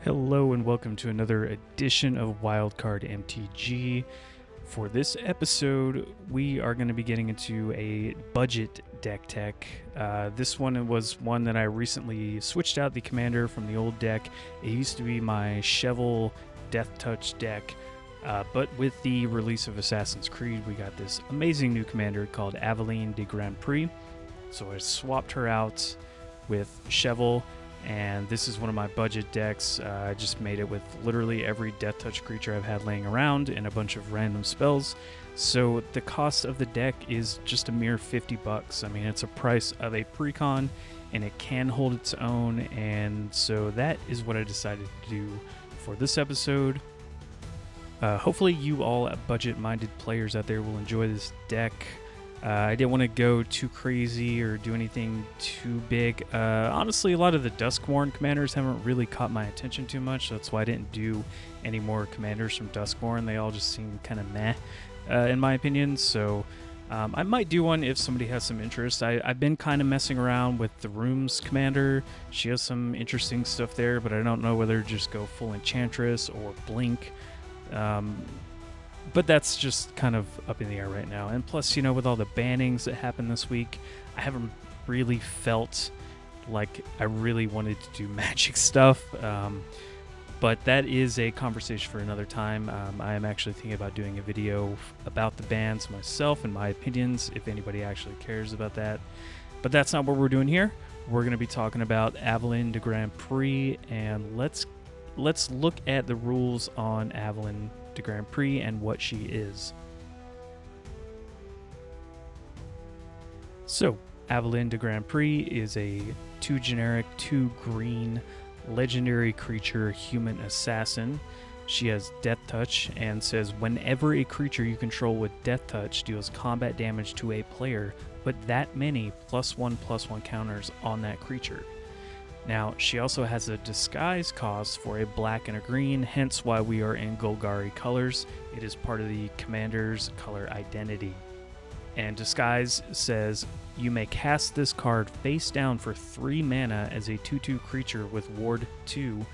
Hello and welcome to another edition of Wildcard MTG. For this episode, we are going to be getting into a budget deck tech. This one was one that I recently switched out the commander from the old deck. It used to be my Chevill Death Touch deck, but with the release of Assassin's Creed, we got this amazing new commander called Aveline de Grandpré. So I swapped her out with Chevill. And this is one of my budget decks. I just made it with literally every Death Touch creature I've had laying around and a bunch of random spells. So the cost of the deck is just a mere $50. I mean, it's a price of a precon, and it can hold its own. And so that is what I decided to do for this episode. Hopefully you all budget-minded players out there will enjoy this deck. I didn't want to go too crazy or do anything too big. Honestly, a lot of the Duskborn commanders haven't really caught my attention too much. That's why I didn't do any more commanders from Duskborn. They all just seem kind of meh, in my opinion. So I might do one if somebody has some interest. I've been kind of messing around with the Rooms commander. She has some interesting stuff there, but I don't know whether to just go full Enchantress or Blink. But that's just kind of up in the air right now. And plus, you know, with all the bannings that happened this week, I haven't really felt like I really wanted to do Magic stuff. But that is a conversation for another time. I am actually thinking about doing a video about the bans myself and my opinions, if anybody actually cares about that. But that's not what we're doing here. We're going to be talking about Aveline de Grandpré, and let's look at the rules on Aveline de Grandpré and what she is. So, Aveline de Grandpré is a 2 generic, 2 green legendary creature human assassin. She has Death Touch and says whenever a creature you control with Death Touch deals combat damage to a player, put that many +1/+1 counters on that creature. Now, she also has a disguise cost for a black and a green, hence why we are in Golgari colors. It is part of the commander's color identity. And disguise says you may cast this card face down for 3 mana as a 2/2 creature with ward 2.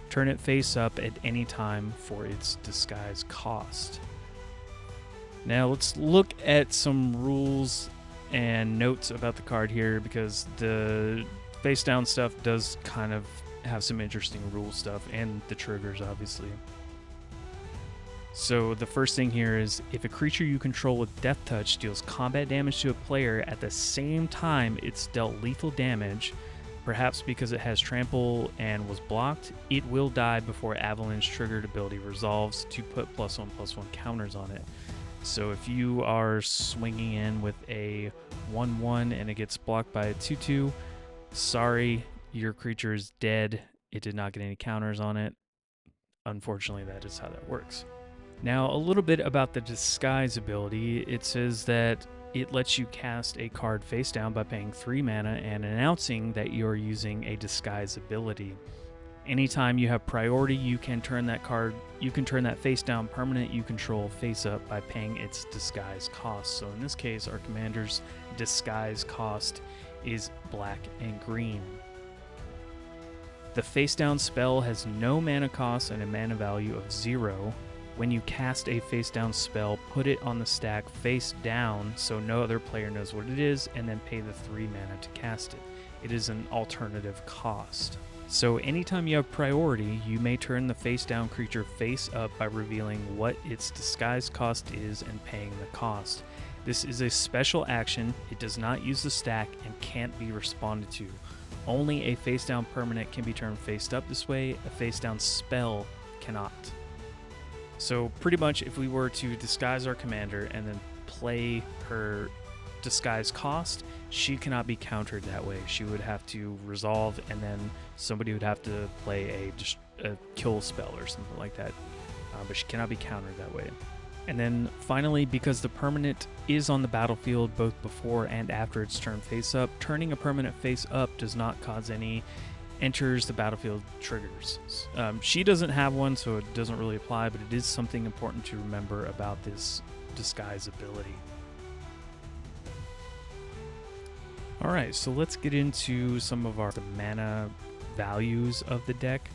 Turn it face up at any time for its disguise cost. Now, let's look at some rules and notes about the card here, because the face down stuff does kind of have some interesting rule stuff, and the triggers, obviously. So the first thing here is if a creature you control with Death Touch deals combat damage to a player at the same time it's dealt lethal damage, perhaps because it has trample and was blocked, it will die before Avaline's triggered ability resolves to put +1/+1 counters on it. So if you are swinging in with a 1/1 and it gets blocked by a 2/2, sorry, your creature is dead. It did not get any counters on it. Unfortunately, that is how that works. Now, a little bit about the disguise ability. It says that it lets you cast a card face down by paying 3 mana and announcing that you're using a disguise ability. Anytime you have priority, you can turn that face down permanent you control face up by paying its disguise cost. So in this case, our commander's disguise cost is black and green. The face down spell has no mana cost and a mana value of 0. When you cast a face down spell, put it on the stack face down so no other player knows what it is, and then pay the 3 mana to cast it. It is an alternative cost. So anytime you have priority, you may turn the face down creature face up by revealing what its disguise cost is and paying the cost. This is a special action. It does not use the stack and can't be responded to. Only a face down permanent can be turned face up this way. A face down spell cannot. So pretty much if we were to disguise our commander and then play her disguise cost, she cannot be countered that way. She would have to resolve, and then somebody would have to play a kill spell or something like that. But she cannot be countered that way. And then finally, because the permanent is on the battlefield both before and after its turn face up, turning a permanent face up does not cause any enters the battlefield triggers. She doesn't have one, so it doesn't really apply, but it is something important to remember about this disguise ability. Alright, so let's get into some of the mana values of the deck.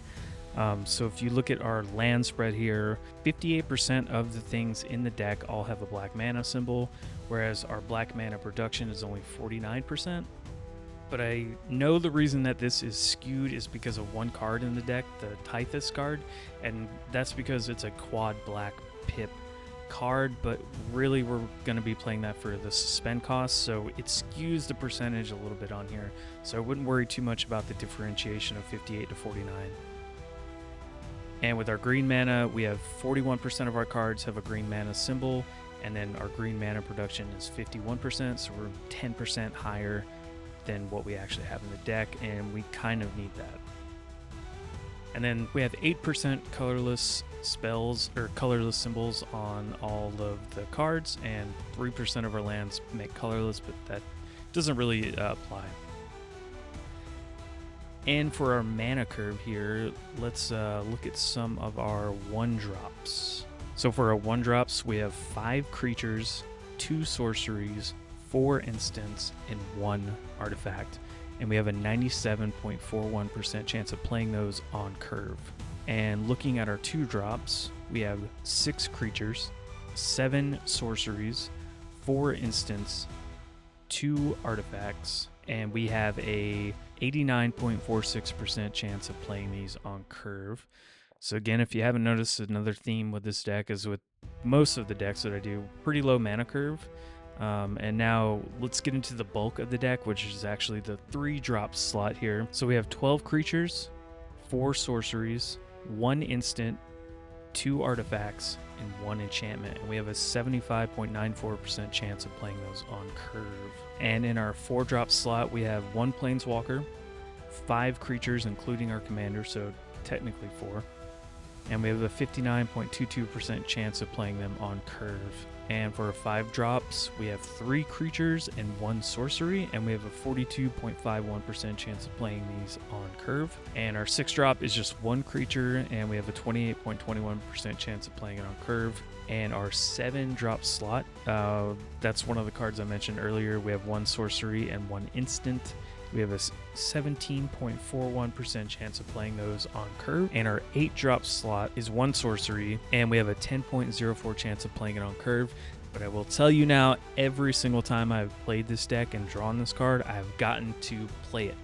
So if you look at our land spread here, 58% of the things in the deck all have a black mana symbol, whereas our black mana production is only 49%. But I know the reason that this is skewed is because of one card in the deck, the Typhus card, and that's because it's a quad black pip card, but really we're going to be playing that for the suspend cost, so it skews the percentage a little bit on here, so I wouldn't worry too much about the differentiation of 58 to 49. And with our green mana, we have 41% of our cards have a green mana symbol, and then our green mana production is 51%, so we're 10% higher than what we actually have in the deck, and we kind of need that. And then we have 8% colorless spells or colorless symbols on all of the cards, and 3% of our lands make colorless, but that doesn't really apply. And for our mana curve here, let's look at some of our 1-drops. So for our 1-drops, we have 5 creatures, 2 sorceries, 4 instants, and 1 artifact. And we have a 97.41% chance of playing those on curve. And looking at our 2-drops, we have 6 creatures, 7 sorceries, 4 instants, 2 artifacts, and we have a 89.46% chance of playing these on curve. So again, if you haven't noticed, another theme with this deck is with most of the decks that I do, pretty low mana curve. And now let's get into the bulk of the deck, which is actually the 3-drop slot here. So we have 12 creatures, 4 sorceries, 1 instant, 2 artifacts, and 1 enchantment. And we have a 75.94% chance of playing those on curve. And in our 4-drop slot, we have 1 planeswalker, 5 creatures, including our commander, so technically 4. And we have a 59.22% chance of playing them on curve. And for our 5-drops, we have 3 creatures and 1 sorcery, and we have a 42.51% chance of playing these on curve. And our 6-drop is just 1 creature, and we have a 28.21% chance of playing it on curve. And our 7-drop slot, that's one of the cards I mentioned earlier. We have 1 sorcery and 1 instant. We have a 17.41% chance of playing those on curve. And our 8-drop slot is 1 sorcery, and we have a 10.04 chance of playing it on curve. But I will tell you now, every single time I've played this deck and drawn this card, I've gotten to play it.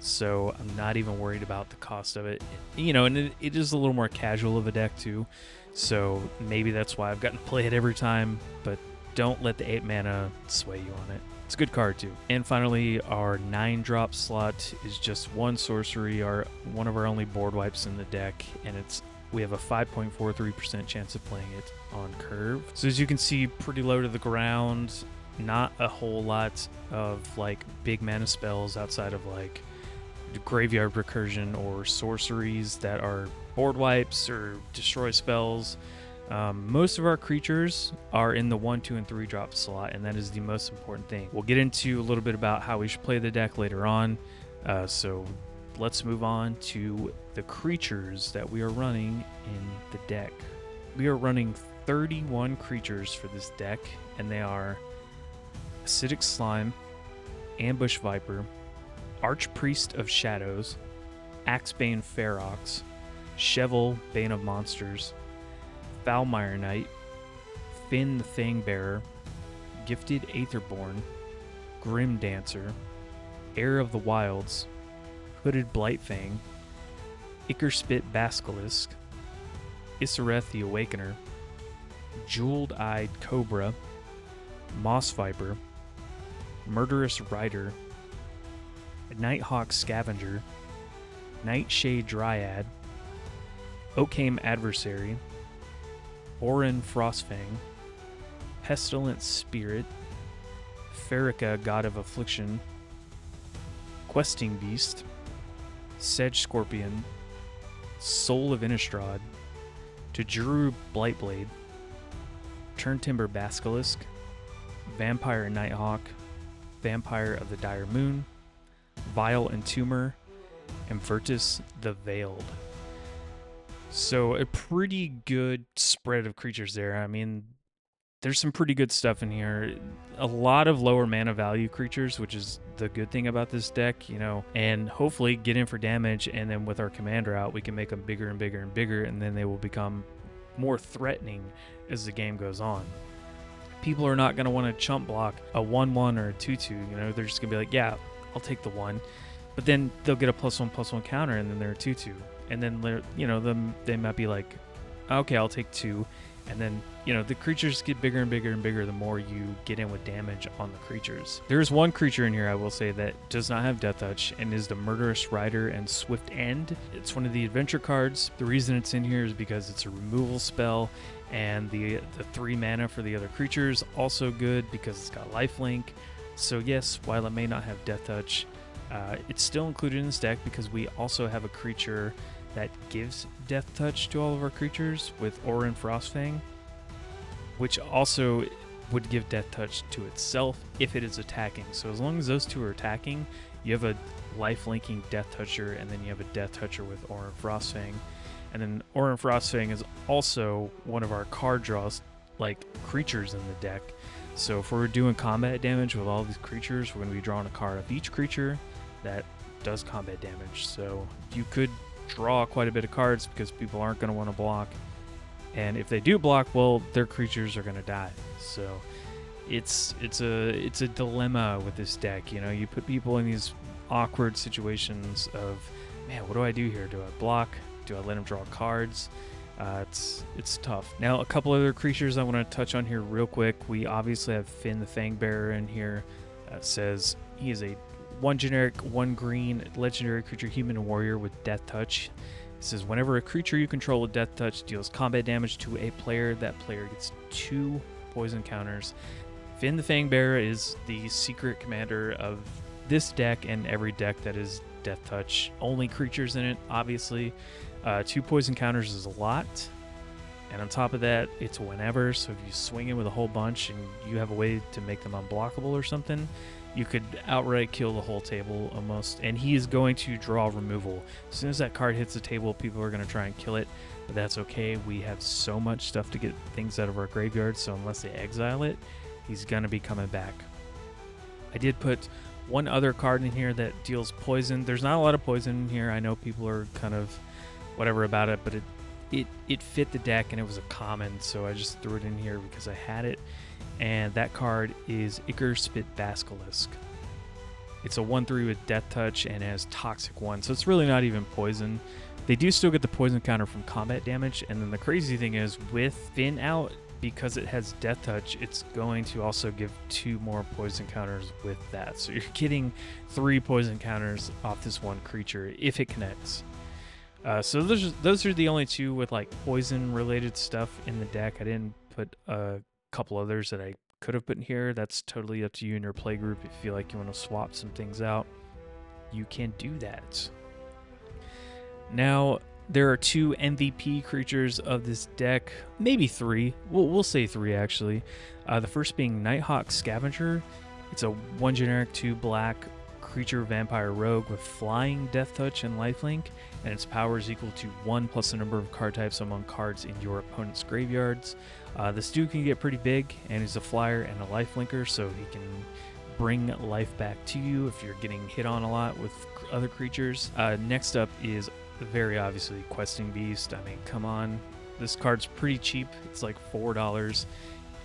So I'm not even worried about the cost of it. You know, and it is a little more casual of a deck too. So maybe that's why I've gotten to play it every time, but don't let the 8 mana sway you on it. It's a good card too. And finally, our 9-drop slot is just 1 sorcery, one of our only board wipes in the deck, and we have a 5.43% chance of playing it on curve. So as you can see, pretty low to the ground, not a whole lot of like big mana spells outside of like graveyard recursion or sorceries that are board wipes or destroy spells. Most of our creatures are in the 1, 2, and 3-drop slot, and that is the most important thing. We'll get into a little bit about how we should play the deck later on, so let's move on to the creatures that we are running in the deck. We are running 31 creatures for this deck, and they are Acidic Slime, Ambush Viper, Archpriest of Shadows, Axebane Ferox, Chevill, Bane of Monsters, Foulmire Knight, Finn the Fangbearer, Gifted Aetherborn, Grim Dancer, Heir of the Wilds, Hooded Blightfang, Ickerspit Basilisk, Isareth the Awakener, Jeweled-Eyed Cobra, Moss Viper, Murderous Rider, Nighthawk Scavenger, Nightshade Dryad, Oakhame Adversary, Orin Frostfang, Pestilent Spirit, Farika God of Affliction, Questing Beast, Sedge Scorpion, Soul of Innistrad, Tajuru Blightblade, Turntimber Basilisk, Vampire Nighthawk, Vampire of the Dire Moon, Vile Entomber, and Virtus the Veiled. So a pretty good spread of creatures there. I mean, there's some pretty good stuff in here. A lot of lower mana value creatures, which is the good thing about this deck, you know, and hopefully get in for damage, and then with our commander out, we can make them bigger and bigger and bigger, and then they will become more threatening as the game goes on. People are not going to want to chump block a 1/1 or a 2/2, you know, they're just going to be like, yeah, I'll take the 1, but then they'll get a +1/+1 counter, and then they're a 2/2, and then they're, you know, they might be like, okay, I'll take 2, and then, you know, the creatures get bigger and bigger and bigger the more you get in with damage on the creatures. There's one creature in here, I will say, that does not have Death Touch and is the Murderous Rider and Swift End. It's one of the adventure cards. The reason it's in here is because it's a removal spell, and the 3 mana for the other creatures also good because it's got lifelink. So yes, while it may not have Death Touch, it's still included in this deck because we also have a creature that gives Death Touch to all of our creatures with Aura and Frostfang, which also would give Death Touch to itself if it is attacking. So as long as those two are attacking, you have a life-linking Death Toucher, and then you have a Death Toucher with Aura and Frostfang. And then Aura and Frostfang is also one of our card draws, like creatures in the deck. So if we're doing combat damage with all these creatures, we're going to be drawing a card of each creature that does combat damage. So you could draw quite a bit of cards because people aren't going to want to block, and if they do block, well, their creatures are going to die. So it's a dilemma with this deck. You know, you put people in these awkward situations of, man, what do I do here? Do I block? Do I let them draw cards? It's tough. Now, a couple other creatures I want to touch on here real quick. We obviously have Finn the Fangbearer in here. Says he is a 1 generic, 1 green legendary creature, human warrior with Death Touch. It says whenever a creature you control with Death Touch deals combat damage to a player, that player gets 2 poison counters. Finn the Fangbearer is the secret commander of this deck and every deck that is Death Touch only creatures in it, obviously. 2 poison counters is a lot. And on top of that, it's whenever, so if you swing it with a whole bunch and you have a way to make them unblockable or something, you could outright kill the whole table almost. And he is going to draw removal. As soon as that card hits the table, people are going to try and kill it, but that's okay. We have so much stuff to get things out of our graveyard, so unless they exile it, he's going to be coming back. I did put one other card in here that deals poison. There's not a lot of poison in here. I know people are kind of whatever about it, but it fit the deck and it was a common, so I just threw it in here because I had it. And that card is Icar Spit Basilisk. It's a 1/3 with Death Touch and has Toxic 1, so it's really not even poison. They do still get the poison counter from combat damage, and then the crazy thing is with Finn out, because it has Death Touch, it's going to also give 2 more poison counters with that. So you're getting 3 poison counters off this one creature if it connects. So those are the only 2 with like poison related stuff in the deck. I didn't put a couple others that I could have put in here. That's totally up to you and your play group. If you feel like you want to swap some things out, you can do that. Now, there are 2 MVP creatures of this deck, maybe 3. We'll say 3 actually. The first being Nighthawk Scavenger. It's a 1 generic 2 black creature vampire rogue with flying, Death Touch, and lifelink, and its power is equal to 1 plus the number of card types among cards in your opponent's graveyards. This dude can get pretty big, and he's a flyer and a lifelinker, so he can bring life back to you if you're getting hit on a lot with other creatures. Next up is very obviously Questing Beast. I mean, come on. This card's pretty cheap. It's like $4.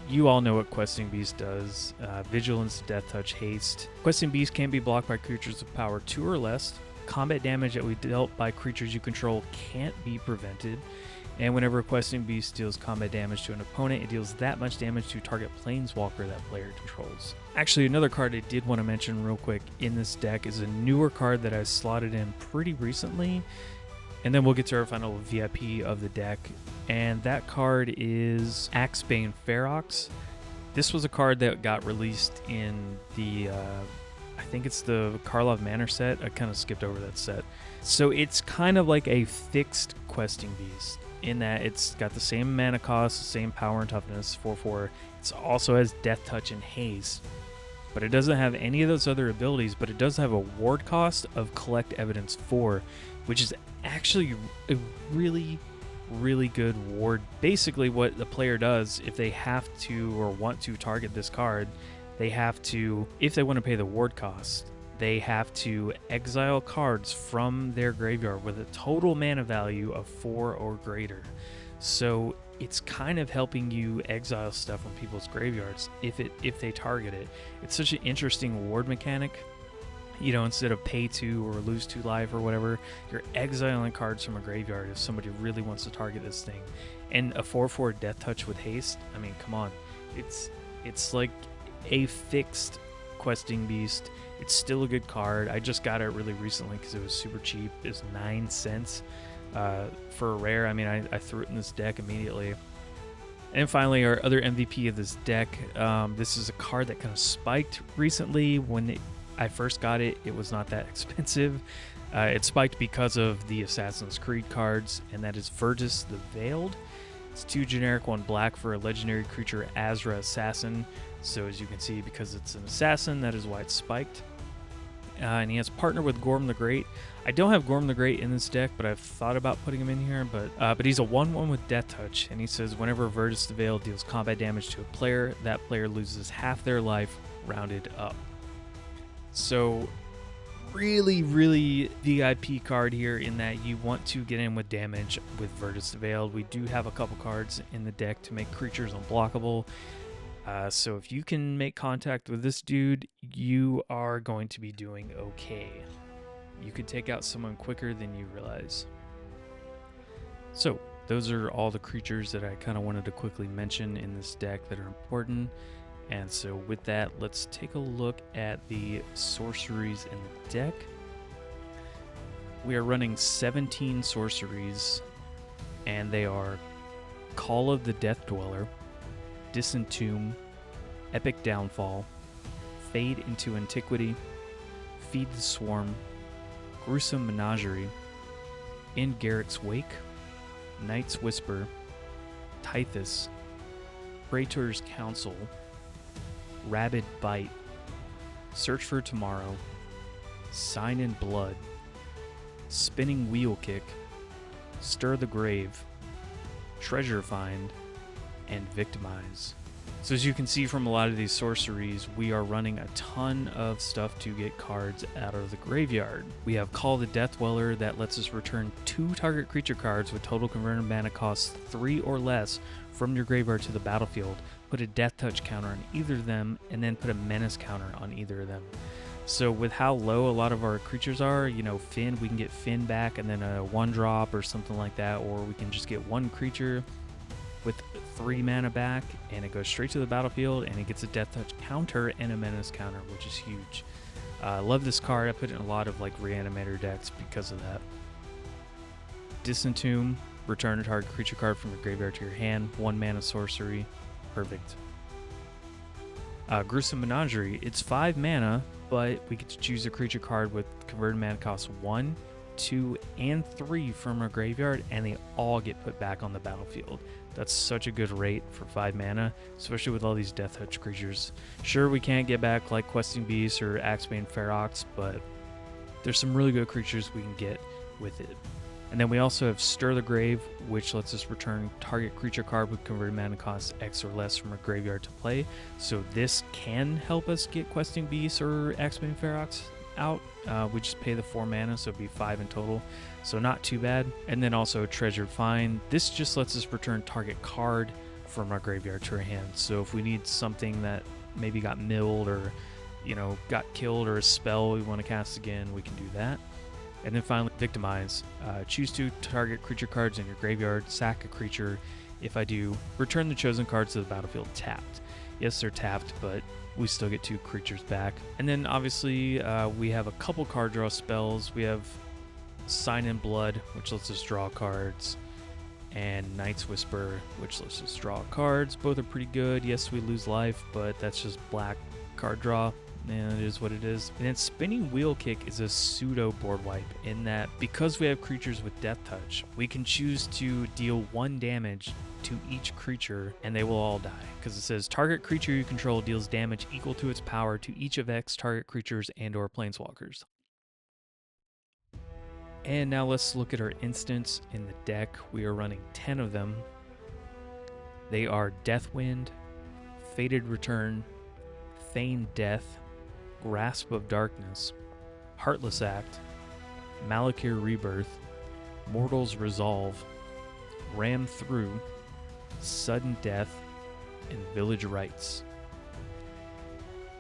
You all know what Questing Beast does. Vigilance, Death Touch, Haste. Questing Beast can be blocked by creatures with power 2 or less. Combat damage that we dealt by creatures you control can't be prevented. And whenever a Questing Beast deals combat damage to an opponent, it deals that much damage to target planeswalker that player controls. Actually, another card I did want to mention real quick in this deck is a newer card that I slotted in pretty recently. And then we'll get to our final VIP of the deck. And that card is Axebane Ferox. This was a card that got released in the, I think it's the Karlov Manor set. I kind of skipped over that set. So it's kind of like a fixed Questing Beast in that it's got the same mana cost, the same power and toughness, 4/4. It also has Death Touch and Haste. But it doesn't have any of those other abilities, but it does have a ward cost of Collect Evidence 4, which is actually a really, really good ward. Basically what the player does, if they have to or want to target this card, they have to, if they want to pay the ward cost, they have to exile cards from their graveyard with a total mana value of 4 or greater. So it's kind of helping you exile stuff from people's graveyards if they target it. It's such an interesting ward mechanic. You know, instead of pay 2 or lose 2 life or whatever, you're exiling cards from a graveyard if somebody really wants to target this thing. And a 4/4 Death Touch with haste, I mean, come on. It's like a fixed questing beast. It's still a good card. I just got it really recently because it was super cheap. It was 9 cents for a rare. I mean, I threw it in this deck immediately. And finally, our other MVP of this deck. This is a card that kind of spiked recently. When I first got it, it was not that expensive. It spiked because of the Assassin's Creed cards, and that is Virtus the Veiled. It's 2 generic, 1 black for a legendary creature Azra Assassin. So as you can see, because it's an assassin, that is why it's spiked. And he has partner with Gorm the Great. I don't have Gorm the Great in this deck, but I've thought about putting him in here. But he's a 1/1 with Death Touch, and he says whenever Virtus the Veiled deals combat damage to a player, that player loses half their life, rounded up. So really, really VIP card here in that you want to get in with damage with Virtus the Veiled. We do have a couple cards in the deck to make creatures unblockable. So if you can make contact with this dude, you are going to be doing okay. You could take out someone quicker than you realize. So those are all the creatures that I kind of wanted to quickly mention in this deck that are important. And so with that, let's take a look at the sorceries in the deck. We are running 17 sorceries, and they are Call of the Death Dweller, Disentomb, Epic Downfall, Fade into Antiquity, Feed the Swarm, Gruesome Menagerie, In Garrick's Wake, Night's Whisper, Tithus, Praetor's Council, Rabid Bite, Search for Tomorrow, Sign in Blood, Spinning Wheel Kick, Stir the Grave, Treasure Find, and Victimize. So as you can see from a lot of these sorceries, we are running a ton of stuff to get cards out of the graveyard. We have Call the Death Dweller that lets us return 2 target creature cards with total converted mana cost 3 or less from your graveyard to the battlefield. Put a Death Touch counter on either of them, and then put a Menace counter on either of them. So with how low a lot of our creatures are, you know, Finn, we can get Finn back and then a 1-drop or something like that, or we can just get 1 creature with 3 mana back, and it goes straight to the battlefield, and it gets a Death Touch counter and a Menace counter, which is huge. I love this card. I put it in a lot of like Reanimator decks because of that. Disentomb, return a target creature card from your graveyard to your hand, 1 mana sorcery, perfect. Gruesome Menagerie, it's 5 mana, but we get to choose a creature card with converted mana cost 1, 2, and 3 from our graveyard, and they all get put back on the battlefield. That's such a good rate for 5 mana, especially with all these Death Touch creatures. Sure, we can't get back like Questing Beast or Axebane Ferox, but there's some really good creatures we can get with it. And then we also have Stir the Grave, which lets us return target creature card with converted mana cost X or less from our graveyard to play. So this can help us get Questing Beast or Axebane Ferox out. We just pay the 4 mana, so it'd be 5 in total, so not too bad. And then also Treasure Find. This just lets us return target card from our graveyard to our hand. So if we need something that maybe got milled or, you know, got killed, or a spell we want to cast again, we can do that. And then finally, Victimize. Choose 2 target creature cards in your graveyard, sack a creature. If I do, return the chosen cards to the battlefield tapped. Yes, they're tapped, but we still get 2 creatures back. And then obviously we have a couple card draw spells. We have Sign in Blood, which lets us draw cards, and Night's Whisper, which lets us draw cards. Both are pretty good. Yes, we lose life, but that's just black card draw, and it is what it is. And then Spinning Wheel Kick is a pseudo board wipe in that because we have creatures with Death Touch, we can choose to deal 1 damage to each creature, and they will all die, because it says target creature you control deals damage equal to its power to each of X target creatures and or planeswalkers. And now let's look at our instants in the deck. We are running 10 of them. They are Deathwind, Fated Return, Feigned Death, Grasp of Darkness, Heartless Act, Malakir Rebirth, Mortal's Resolve, Ram Through, Sudden Death, and Village Rites.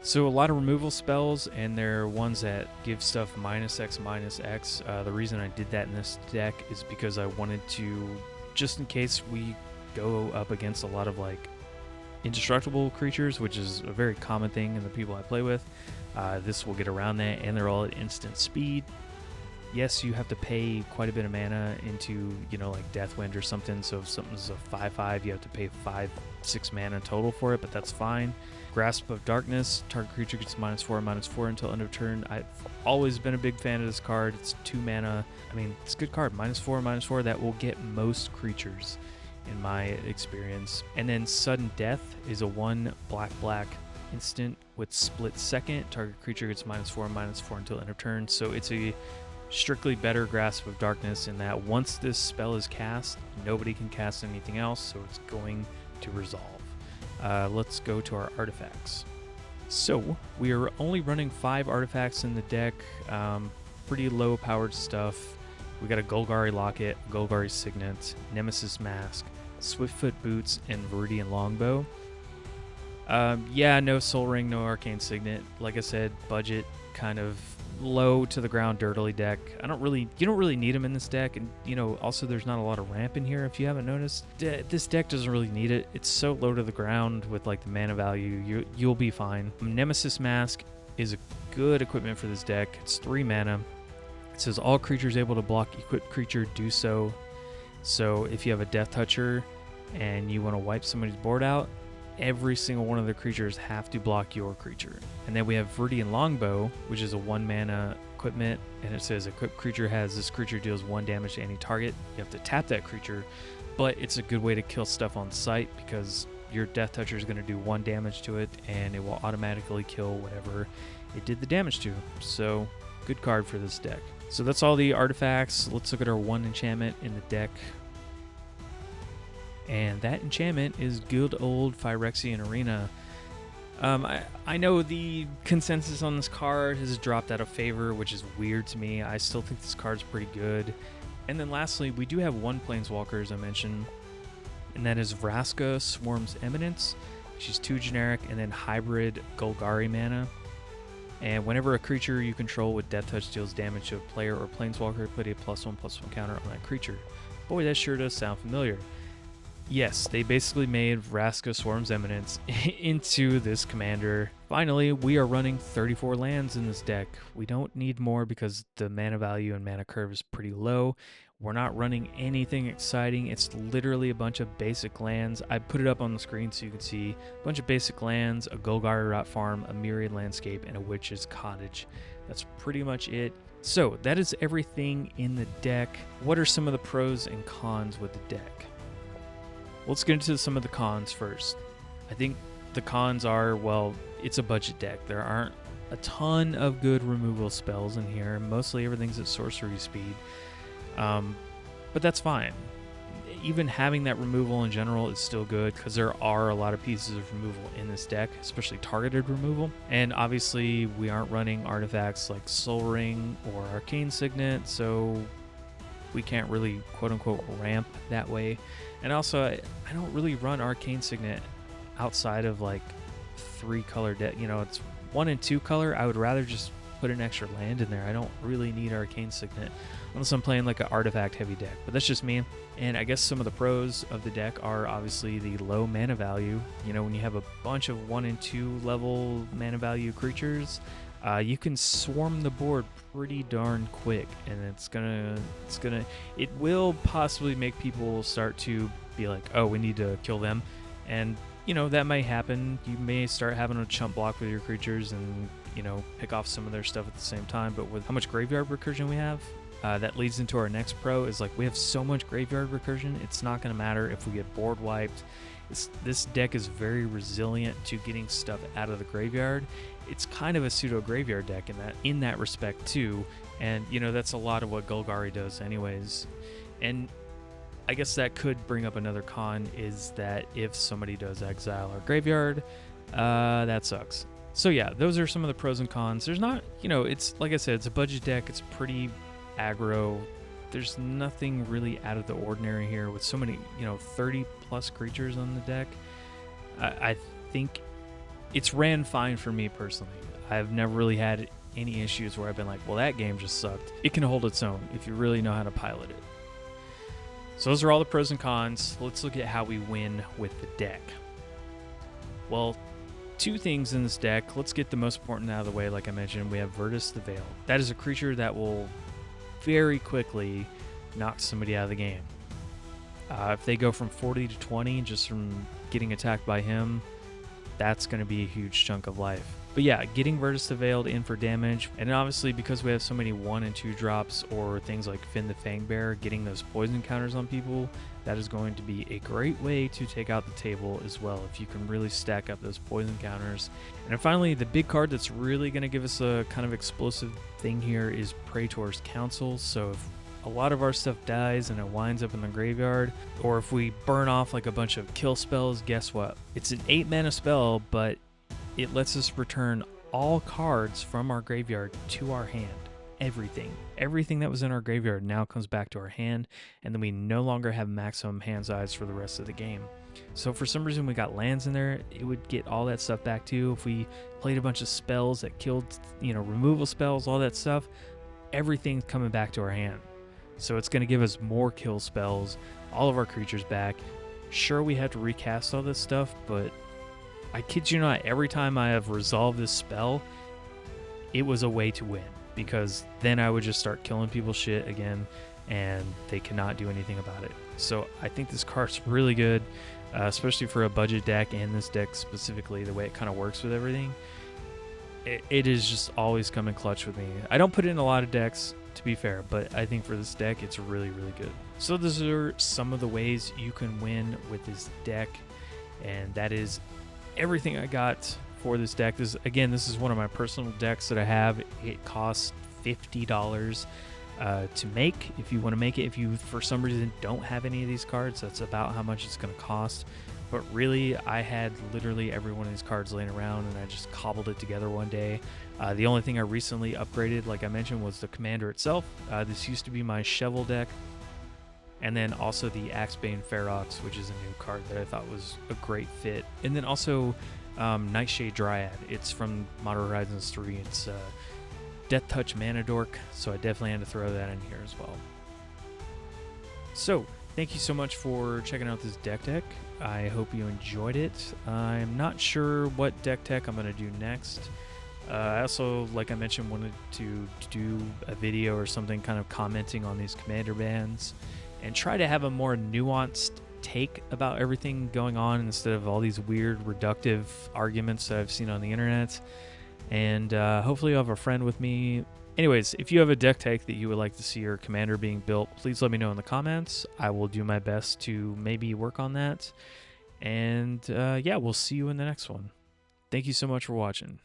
So a lot of removal spells, and they're ones that give stuff -X/-X. The reason I did that in this deck is because I wanted to, just in case we go up against a lot of like indestructible creatures, which is a very common thing in the people I play with, this will get around that, and they're all at instant speed. Yes, you have to pay quite a bit of mana into, like Deathwind or something, so if something's a 5/5, you have to pay 5-6 mana total for it, but that's fine. Grasp of Darkness, target creature gets -4/-4 until end of turn. I've always been a big fan of this card. It's 2 mana. I mean, it's a good card. -4/-4, that will get most creatures in my experience. And then Sudden Death is a 1 black instant with split second. Target creature gets -4/-4 until end of turn. So it's a strictly better Grasp of Darkness in that once this spell is cast, nobody can cast anything else, so it's going to resolve. Let's go to our artifacts. So we are only running 5 artifacts in the deck, pretty low powered stuff. We got a Golgari Locket, Golgari Signet, Nemesis Mask, Swiftfoot Boots, and Viridian Longbow. Yeah, no Soul Ring, no Arcane Signet. Like I said, budget kind of low to the ground dirtily deck. You don't really need them in this deck, and also there's not a lot of ramp in here if you haven't noticed. This deck doesn't really need it. It's so low to the ground with like the mana value, you'll be fine. Nemesis Mask is a good equipment for this deck. It's 3 mana. It says all creatures able to block equipped creature do so. So if you have a Death Toucher and you want to wipe somebody's board out, every single one of the creatures have to block your creature. And then we have Viridian Longbow, which is a 1 mana equipment, and it says equipped creature this creature deals 1 damage to any target. You have to tap that creature, but it's a good way to kill stuff on sight because your Death Toucher is going to do 1 damage to it, and it will automatically kill whatever it did the damage to. So good card for this deck. So that's all the artifacts. Let's look at our 1 enchantment in the deck. And that enchantment is Good Old Phyrexian Arena. I know the consensus on this card has dropped out of favor, which is weird to me. I still think this card's pretty good. And then lastly, we do have 1 Planeswalker, as I mentioned, and that is Vraska Swarm's Eminence. She's 2 generic and then hybrid Golgari mana. And whenever a creature you control with Death Touch deals damage to a player or Planeswalker, put a +1/+1 counter on that creature. Boy, that sure does sound familiar. Yes, they basically made Vraska Swarm's Eminence into this commander. Finally, we are running 34 lands in this deck. We don't need more because the mana value and mana curve is pretty low. We're not running anything exciting. It's literally a bunch of basic lands. I put it up on the screen so you can see a bunch of basic lands, a Golgari Rot Farm, a Myriad Landscape, and a Witch's Cottage. That's pretty much it. So that is everything in the deck. What are some of the pros and cons with the deck? Let's get into some of the cons first. I think the cons are, well, it's a budget deck. There aren't a ton of good removal spells in here. Mostly everything's at sorcery speed. But that's fine. Even having that removal in general is still good because there are a lot of pieces of removal in this deck, especially targeted removal. And obviously we aren't running artifacts like Soul Ring or Arcane Signet, so we can't really quote-unquote ramp that way. And also, I don't really run Arcane Signet outside of like 3-color deck. It's 1 and 2 color. I would rather just put an extra land in there. I don't really need Arcane Signet unless I'm playing like an artifact heavy deck, but that's just me. And I guess some of the pros of the deck are obviously the low mana value. When you have a bunch of 1 and 2 level mana value creatures, you can swarm the board pretty darn quick, and it will possibly make people start to be like, oh, we need to kill them. And that may happen. You may start having a chump block with your creatures and pick off some of their stuff at the same time. But with how much graveyard recursion we have, that leads into our next pro, is like we have so much graveyard recursion, it's not going to matter if we get board wiped. This deck is very resilient to getting stuff out of the graveyard, it's kind of a pseudo graveyard deck in that respect too. And you know, that's a lot of what Golgari does anyways. And I guess that could bring up another con, is that if somebody does exile our graveyard, that sucks. So yeah, those are some of the pros and cons. There's not, you know, it's like I said, it's a budget deck. It's pretty aggro. There's nothing really out of the ordinary here with so many, you know, 30 plus creatures on the deck. I think it's ran fine for me personally. I've never really had any issues where I've been like, well, that game just sucked. It can hold its own if you really know how to pilot it. So those are all the pros and cons. Let's look at how we win with the deck. Well, two things in this deck. Let's get the most important out of the way. Like I mentioned, we have Virtus the Veil. That is a creature that will very quickly knock somebody out of the game. If they go from 40 to 20 just from getting attacked by him, that's going to be a huge chunk of life. But yeah, getting Virtus the Veiled in for damage, and obviously because we have so many 1 and 2 drops or things like Finn the Fangbearer, getting those poison counters on people, that is going to be a great way to take out the table as well, if you can really stack up those poison counters. And then finally, the big card that's really going to give us a kind of explosive thing here is Praetor's Council. So if a lot of our stuff dies and it winds up in the graveyard, or if we burn off like a bunch of kill spells, guess what? It's an 8 mana spell, but it lets us return all cards from our graveyard to our hand. Everything that was in our graveyard now comes back to our hand, and then we no longer have maximum hand size for the rest of the game. So if for some reason we got lands in there, it would get all that stuff back too. If we played a bunch of spells that killed, you know, removal spells, all that stuff, everything's coming back to our hand. So it's going to give us more kill spells, all of our creatures back. Sure, we have to recast all this stuff, but I kid you not, every time I have resolved this spell, it was a way to win, because then I would just start killing people's shit again, and they cannot do anything about it. So I think this card's really good, especially for a budget deck, and this deck specifically, the way it kind of works with everything. It is just always coming clutch with me. I don't put it in a lot of decks, to be fair, but I think for this deck, it's really, really good. So those are some of the ways you can win with this deck, and that is everything I got for this deck. This is one of my personal decks that I have. It costs $50 to make. If you want to make it, if you for some reason don't have any of these cards, that's about how much it's going to cost. But really, I had literally every one of these cards laying around, and I just cobbled it together one day. The only thing I recently upgraded, like I mentioned, was the commander itself. This used to be my Chevill deck, and then also the Axebane Ferox, which is a new card that I thought was a great fit. And then also Nightshade Dryad. It's from Modern Horizons 3. It's Death Touch Mana Dork, so I definitely had to throw that in here as well. So, thank you so much for checking out this deck. I hope you enjoyed it. I'm not sure what deck tech I'm going to do next. I also, like I mentioned, wanted to do a video or something kind of commenting on these commander bans and try to have a more nuanced take about everything going on instead of all these weird reductive arguments that I've seen on the internet. And hopefully you'll have a friend with me. Anyways, if you have a deck tech that you would like to see your commander being built, please let me know in the comments. I will do my best to maybe work on that. And yeah, we'll see you in the next one. Thank you so much for watching.